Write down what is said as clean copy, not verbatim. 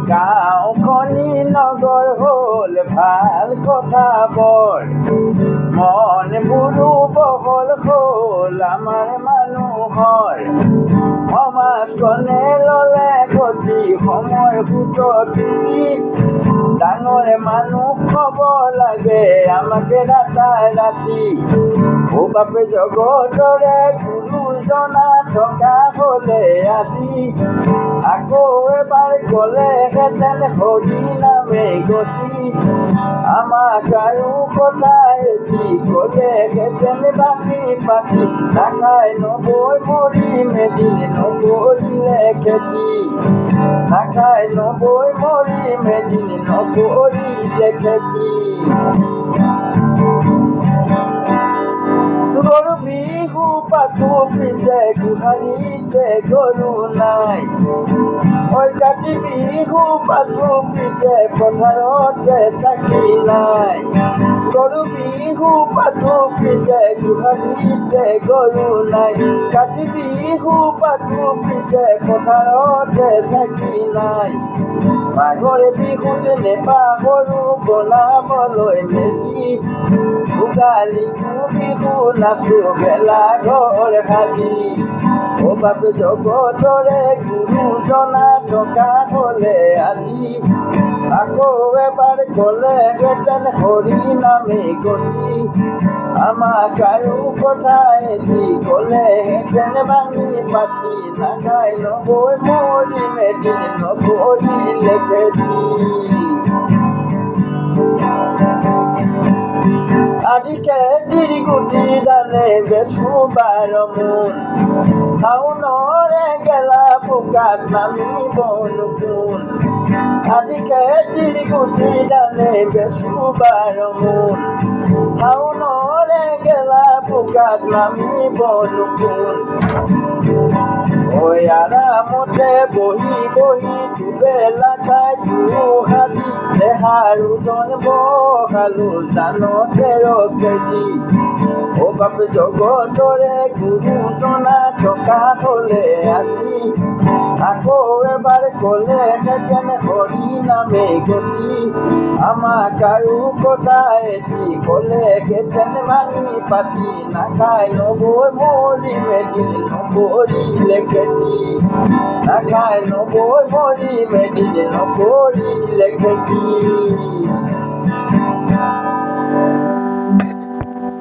গাঁওখনি নগৰ হ'ল ভাল কথা বৰ মনবোৰো বহল হ'ল আমাৰ মানুহৰ সমাজখনে ল'লে গতি সময় সুততি ডাঙৰে মানুহ হ'ব লাগে আমাকে ৰাতি ও বাপে জগতৰে গুৰুজনা থকা হ'লে আজি আকৌ এবাৰ গ'লেহেঁতেন হৰি নামে গতি আমাক আৰু কথা এটি গ'লেহেঁতেন বাকী পাতি নাখাই নবৈ মৰিম এদিন নকৰিলে খেতি নাখাই নবৈ মৰিম এদিন নকৰিলে খেতি গৰু বিহু পাতো পিছে গোহালিতে গৰু নাই ঐ কাতি বিহু পাতো পিছে পথাৰতে চাকি নাই গৰু বিহু পাতো পিছে গোহালিতে গৰু নাই কাতি বিহু পাতো পিছে পথাৰতে চাকি নাই মাঘৰে বিহুত নেপাহৰো বনাবলৈ মেজি ভোগালীটো বিহু নাচো ভেলাঘৰ সাজি ও বাপে জগতৰে গুৰুজনা থকা হ'লে আজি আকৌ এবাৰ গ'লেহেঁতেন হৰি নামে গতি আমাক আৰু কথা এটি গ'লেহেঁতেন ভাঙি পাতি নাখাই নবৈ মৰিম এদিন নকৰিলে খেতি আদিকে তিৰিগুটি ডালে বেচো 12 মোন শাওণৰে গেলা বোকাত নামিব নুকুন আদিকে তিৰিগুটি ডালে বেচো 12 মোন শাওণৰে গেলা বোকাত নামিব নুকুন ঐ আৰামতে বহি বহি দুবেলা খাই দুহাতি দেহাৰো জন বহালো জানতে ৰকেজি ও বাপে জগতৰে গুৰুজনা থকা হ'লে আজি আকৌ এবাৰ গ'লেহেঁতেন হৰি নামে গতি আমাক আৰু কথা এটি গ'লেহেঁতেন ভাঙি পাতি নাখাই নবৈ মৰিম এদিন নকৰিলে খেতি নাখাই নবৈ মৰিম এদিন নকৰিলে খেতি